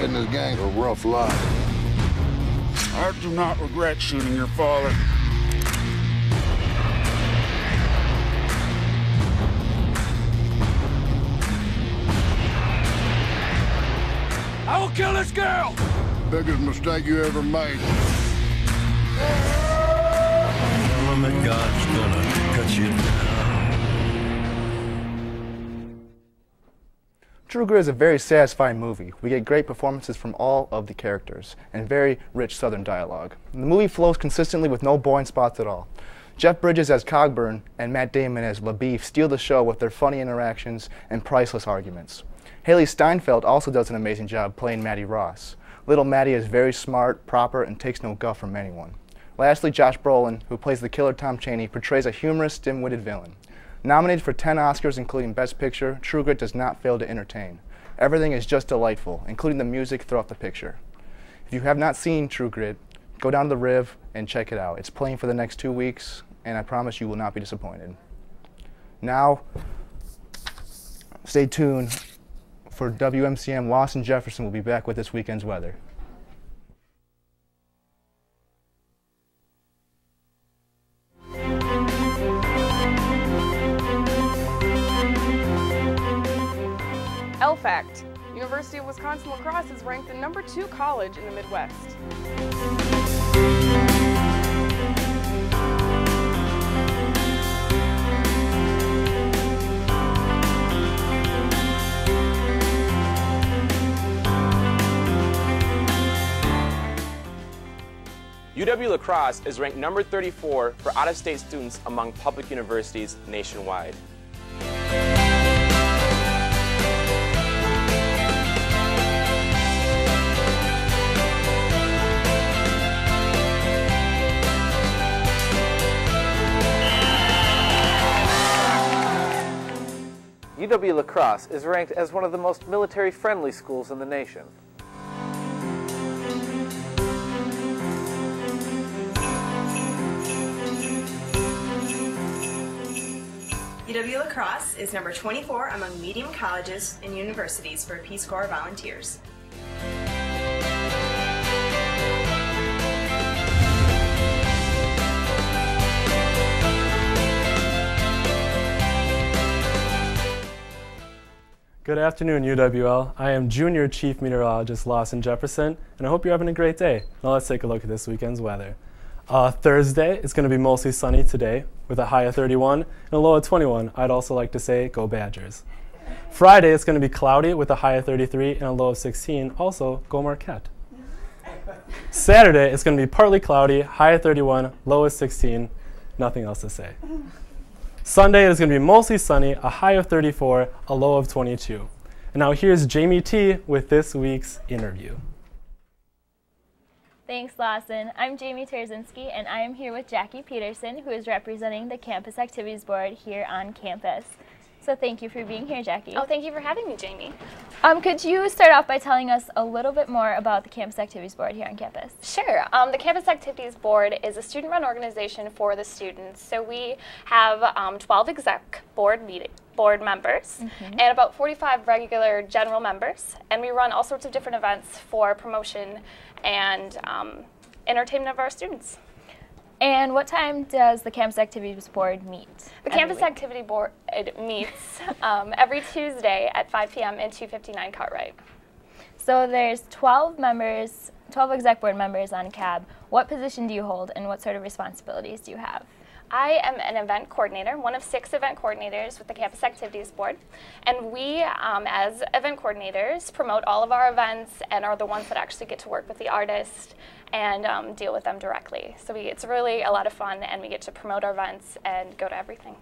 in this gang a rough life. I do not regret shooting your father. I will kill this girl! Biggest mistake you ever made. Tell him that God's gonna cut you down. True Grit is a very satisfying movie. We get great performances from all of the characters and very rich Southern dialogue. The movie flows consistently with no boring spots at all. Jeff Bridges as Cogburn and Matt Damon as LaBeef steal the show with their funny interactions and priceless arguments. Haley Steinfeld also does an amazing job playing Maddie Ross. Little Maddie is very smart, proper, and takes no guff from anyone. Lastly, Josh Brolin, who plays the killer Tom Chaney, portrays a humorous, dim-witted villain. Nominated for 10 Oscars, including Best Picture, True Grit does not fail to entertain. Everything is just delightful, including the music throughout the picture. If you have not seen True Grit, go down to the Riv and check it out. It's playing for the next 2 weeks, and I promise you will not be disappointed. Now, stay tuned for WMCM. Lost and Jefferson will be back with this weekend's weather. Fact: University of Wisconsin La Crosse is ranked the #2 college in the Midwest. UW La Crosse is ranked #34 for out-of-state students among public universities nationwide. UW La Crosse is ranked as one of the most military-friendly schools in the nation. UW La Crosse is number 24 among medium colleges and universities for Peace Corps volunteers. Good afternoon, UWL. I am Junior Chief Meteorologist Lawson Jefferson, and I hope you're having a great day. Now let's take a look at this weekend's weather. Thursday, it's going to be mostly sunny today with a high of 31 and a low of 21. I'd also like to say, go Badgers. Friday, it's going to be cloudy with a high of 33 and a low of 16. Also, go Marquette. Saturday, it's going to be partly cloudy, high of 31, low of 16. Nothing else to say. Sunday is going to be mostly sunny, a high of 34, a low of 22. And now here's Jamie T with this week's interview. Thanks, Lawson. I'm Jamie Terzinski, and I am here with Jackie Peterson, who is representing the Campus Activities Board here on campus. So thank you for being here, Jackie. Oh, thank you for having me, Jamie. Could you start off by telling us a little bit more about the Campus Activities Board here on campus? Sure. The Campus Activities Board is a student-run organization for the students. So we have 12 exec board members and about 45 regular general members. And we run all sorts of different events for promotion and entertainment of our students. And what time does the Campus Activities Board meet? The Campus Activity Board meets every Tuesday at 5 p.m. in 259 Cartwright. So there's 12 members, 12 exec board members on CAB. What position do you hold and what sort of responsibilities do you have? I am an event coordinator, one of 6 event coordinators with the Campus Activities Board. And we, as event coordinators, promote all of our events and are the ones that actually get to work with the artist and deal with them directly. So it's really a lot of fun, and we get to promote our events and go to everything.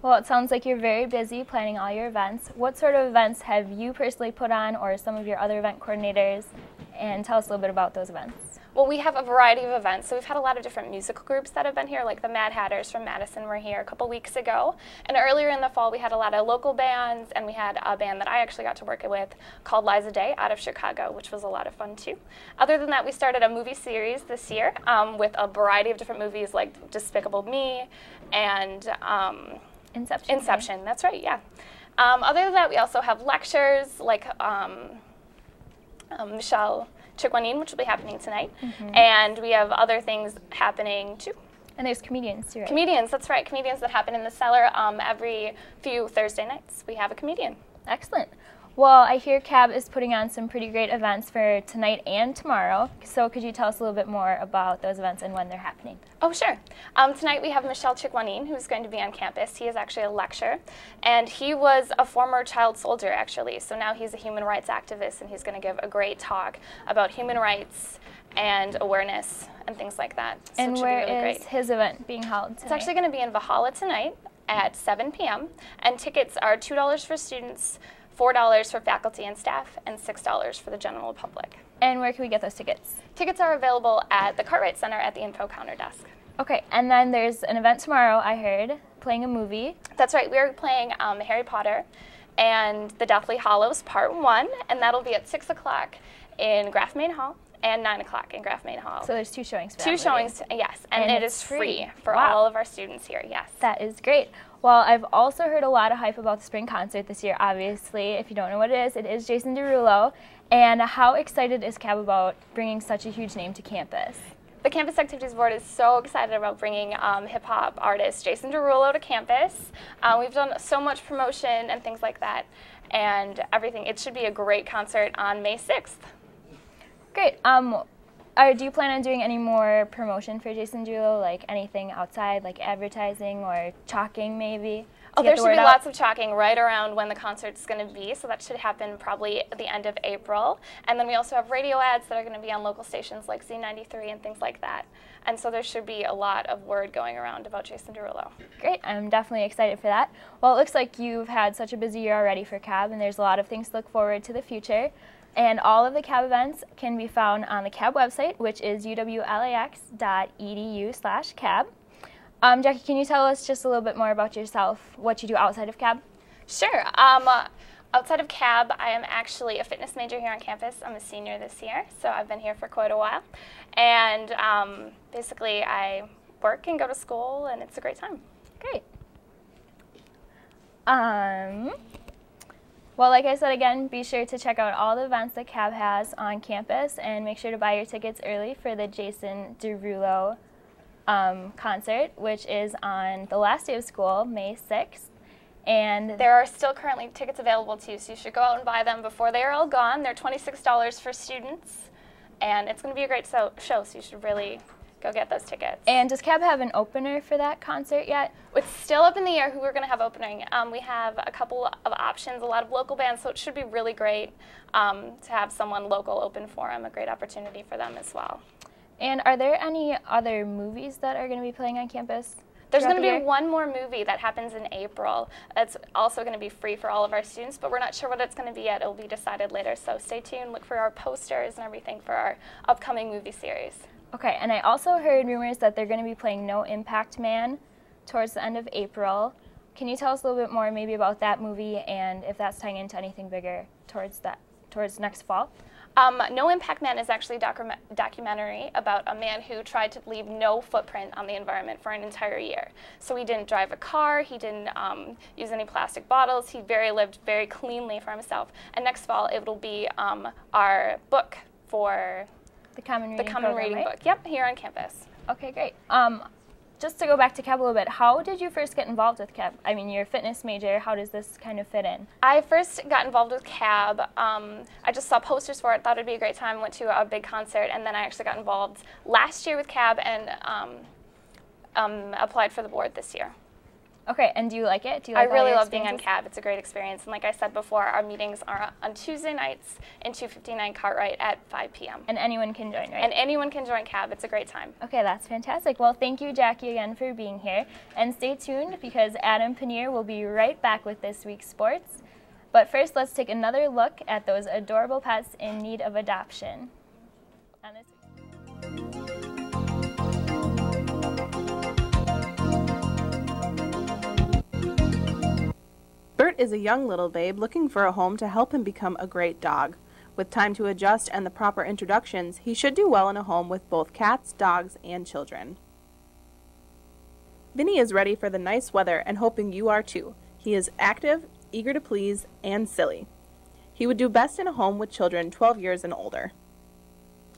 Well, it sounds like you're very busy planning all your events. What sort of events have you personally put on, or some of your other event coordinators? And tell us a little bit about those events. Well, we have a variety of events. So we've had a lot of different musical groups that have been here, like the Mad Hatters from Madison were here a couple weeks ago. And earlier in the fall, we had a lot of local bands, and we had a band that I actually got to work with called Liza Day out of Chicago, which was a lot of fun too. Other than that, we started a movie series this year with a variety of different movies like Despicable Me and Inception, that's right, yeah. Other than that, we also have lectures like Michelle Chickwanine, which will be happening tonight. And we have other things happening too. And there's comedians too, right? Comedians, that's right. Comedians that happen in the cellar every few Thursday nights. We have a comedian. Excellent. Well, I hear CAB is putting on some pretty great events for tonight and tomorrow. So could you tell us a little bit more about those events and when they're happening? Oh, sure. Tonight we have Michelle Chickwanine, who's going to be on campus. He is actually a lecturer, and he was a former child soldier, actually. So now he's a human rights activist, and he's going to give a great talk about human rights and awareness and things like that. So And where is his event being held tonight? It's actually going to be in Valhalla tonight at 7 p.m. And tickets are $2 for students, $4 for faculty and staff, and $6 for the general public. And where can we get those tickets? Tickets are available at the Cartwright Center at the info counter desk. Okay, and then there's an event tomorrow, I heard, playing a movie. That's right, we're playing Harry Potter and the Deathly Hallows Part 1, and that'll be at 6 o'clock in Graf Main Hall and 9 o'clock in Graf Main Hall. So there's 2 showings for that Two movie. showings, yes, and it is free for all of our students here, yes. That is great. Well, I've also heard a lot of hype about the spring concert this year, obviously. If you don't know what it is Jason Derulo. And how excited is CAB about bringing such a huge name to campus? The Campus Activities Board is so excited about bringing hip-hop artist Jason Derulo to campus. We've done so much promotion and things like that, and everything. It should be a great concert on May 6th. Great. Do you plan on doing any more promotion for Jason Derulo, like anything outside, like advertising or chalking maybe? Oh, there should be lots of chalking right around when the concert's going to be, so that should happen probably at the end of April. And then we also have radio ads that are going to be on local stations like Z93 and things like that. And so there should be a lot of word going around about Jason Derulo. Great, I'm definitely excited for that. Well, it looks like you've had such a busy year already for CAB, and there's a lot of things to look forward to the future. And all of the CAB events can be found on the CAB website, which is uwlax.edu/CAB. Jackie, can you tell us just a little bit more about yourself, what you do outside of CAB? Sure. Outside of CAB, I am actually a fitness major here on campus. I'm a senior this year, so I've been here for quite a while. And basically, I work and go to school, and it's a great time. Great. Well, like I said again, be sure to check out all the events that CAB has on campus, and make sure to buy your tickets early for the Jason Derulo concert, which is on the last day of school, May 6th. And there are still currently tickets available too, so you should go out and buy them before they are all gone. They're $26 for students, and it's going to be a great show, so you should really go get those tickets. And does CAB have an opener for that concert yet? It's still up in the air who we're going to have opening. We have a couple of options, a lot of local bands, so it should be really great to have someone local open for them, a great opportunity for them as well. And are there any other movies that are going to be playing on campus? There's going to be one more movie that happens in April. It's also going to be free for all of our students, but we're not sure what it's going to be yet. It'll be decided later, so stay tuned. Look for our posters and everything for our upcoming movie series. Okay, and I also heard rumors that they're going to be playing No Impact Man towards the end of April. Can you tell us a little bit more maybe about that movie and if that's tying into anything bigger towards next fall? No Impact Man is actually a documentary about a man who tried to leave no footprint on the environment for an entire year. So he didn't drive a car, he didn't use any plastic bottles, he lived very cleanly for himself. And next fall it will be our book for the Common Reading, Reading book. Yep, here on campus. Okay, great. Just to go back to CAB a little bit, how did you first get involved with CAB? I mean, you're a fitness major. How does this kind of fit in? I first got involved with CAB. I just saw posters for it, thought it'd be a great time, went to a big concert, and then I actually got involved last year with CAB and applied for the board this year. Okay, and do you like it? Do you like I really love being on CAB. It's a great experience. And like I said before, our meetings are on Tuesday nights in 259 Cartwright at 5 p.m. And anyone can join, right? And anyone can join CAB. It's a great time. Okay, that's fantastic. Well, thank you, Jackie, again for being here. And stay tuned because Adam Pannier will be right back with this week's sports. But first, let's take another look at those adorable pets in need of adoption. Bert is a young little babe looking for a home to help him become a great dog. With time to adjust and the proper introductions, he should do well in a home with both cats, dogs, and children. Vinny is ready for the nice weather and hoping you are too. He is active, eager to please, and silly. He would do best in a home with children 12 years and older.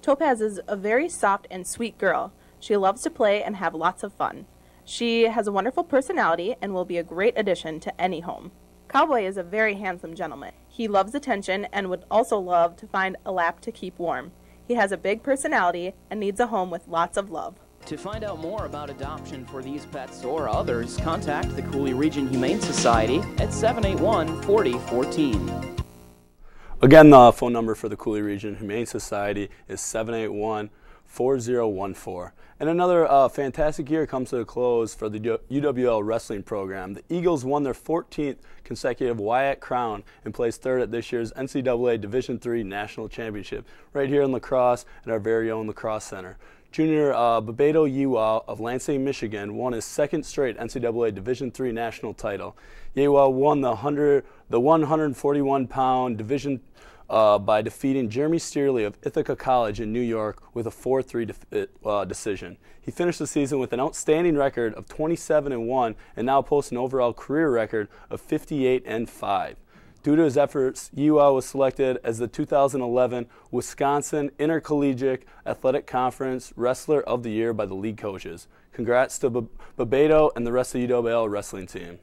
Topaz is a very soft and sweet girl. She loves to play and have lots of fun. She has a wonderful personality and will be a great addition to any home. Cowboy is a very handsome gentleman. He loves attention and would also love to find a lap to keep warm. He has a big personality and needs a home with lots of love. To find out more about adoption for these pets or others, contact the Cooley Region Humane Society at 781-4014. Again, the phone number for the Cooley Region Humane Society is 781-4014. And another fantastic year comes to a close for the UWL wrestling program. The Eagles won their 14th consecutive WIAC crown and placed third at this year's NCAA Division III National Championship right here in La Crosse at our very own La Crosse Center. Junior Bebeto Yewa of Lansing, Michigan won his second straight NCAA Division III national title. Yewa won the 141-pound division by defeating Jeremy Steerley of Ithaca College in New York with a 4-3 decision. He finished the season with an outstanding record of 27-1 and now posts an overall career record of 58-5. Due to his efforts, Yewa was selected as the 2011 Wisconsin Intercollegiate Athletic Conference Wrestler of the Year by the league coaches. Congrats to Bebeto and the rest of the UWL wrestling team.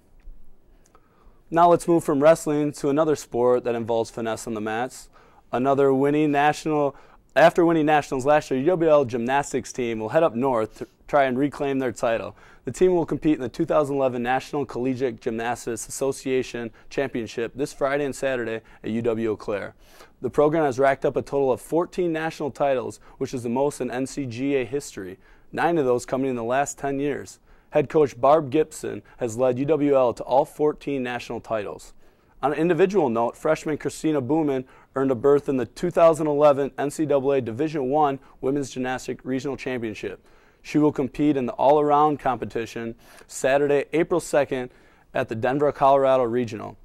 Now let's move from wrestling to another sport that involves finesse on the mats. After winning nationals last year, UWL gymnastics team will head up north to try and reclaim their title. The team will compete in the 2011 National Collegiate Gymnastics Association Championship this Friday and Saturday at UW-Eau Claire. The program has racked up a total of 14 national titles, which is the most in NCGA history, 9 of those coming in the last 10 years. Head coach Barb Gibson has led UWL to all 14 national titles. On an individual note, freshman Christina Booman earned a berth in the 2011 NCAA Division I Women's Gymnastics Regional Championship. She will compete in the all-around competition Saturday, April 2nd at the Denver, Colorado Regional.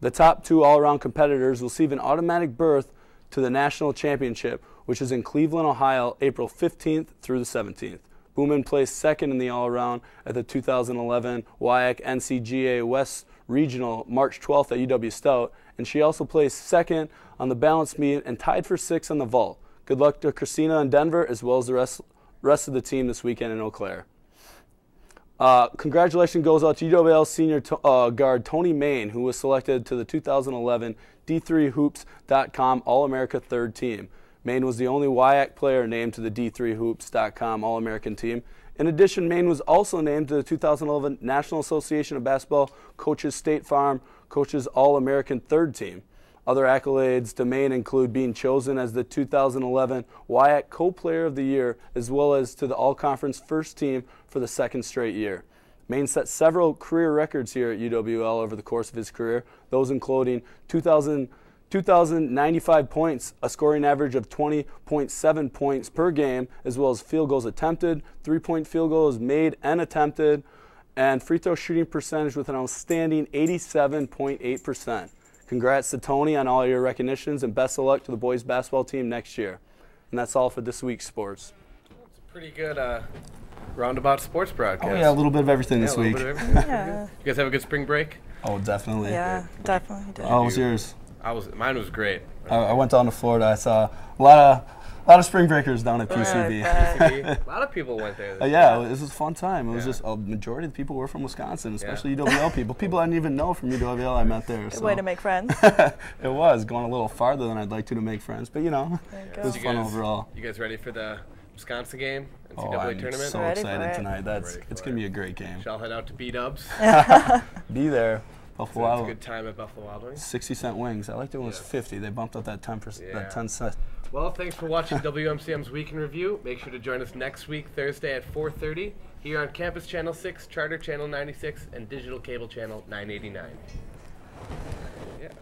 The top 2 all-around competitors will receive an automatic berth to the National Championship, which is in Cleveland, Ohio, April 15th through the 17th. Booman placed second in the all-around at the 2011 WIAC NCGA West Regional March 12th at UW Stout, and she also placed second on the balance meet and tied for 6th on the vault. Good luck to Christina in Denver as well as the rest of the team this weekend in Eau Claire. Congratulations goes out to UWL senior guard Tony Main, who was selected to the 2011 D3Hoops.com All-America third team. Maine was the only WIAC player named to the D3Hoops.com All-American team. In addition, Maine was also named to the 2011 National Association of Basketball Coaches State Farm Coaches All-American third team. Other accolades to Maine include being chosen as the 2011 WIAC Co-Player of the Year, as well as to the All-Conference first team for the second straight year. Maine set several career records here at UWL over the course of his career, those including 2,095 points, a scoring average of 20.7 points per game, as well as field goals attempted, 3-point field goals made and attempted, and free throw shooting percentage with an outstanding 87.8%. Congrats to Tony on all your recognitions, and best of luck to the boys basketball team next year. And that's all for this week's sports. It's a pretty good roundabout sports broadcast. Oh yeah, a little bit of everything this week. Yeah. You guys have a good spring break? Oh, definitely. Yeah, definitely did. How was yours? Mine was great. I went down to Florida. I saw a lot of spring breakers down at PCB. A lot of people went there. Yeah, it was a fun time. It was just a majority of the people were from Wisconsin, especially UWL people. People I didn't even know from UWL I met there. Good way to make friends. It was going a little farther than I'd like to make friends, but you know, it was fun overall. You guys ready for the Wisconsin game? NCAA I'm tournament? so excited tonight. It's gonna be a great game. Shall head out to B-Dubs. Be there. Buffalo so Wild. It's a good time at Buffalo Wild Wings. 60-cent wings. I liked it when it was 50. They bumped up that 10%. That 10 cents. Well, thanks for watching WMCM's Week in Review. Make sure to join us next week, Thursday at 4:30, here on Campus Channel 6, Charter Channel 96, and Digital Cable Channel 989. Yes.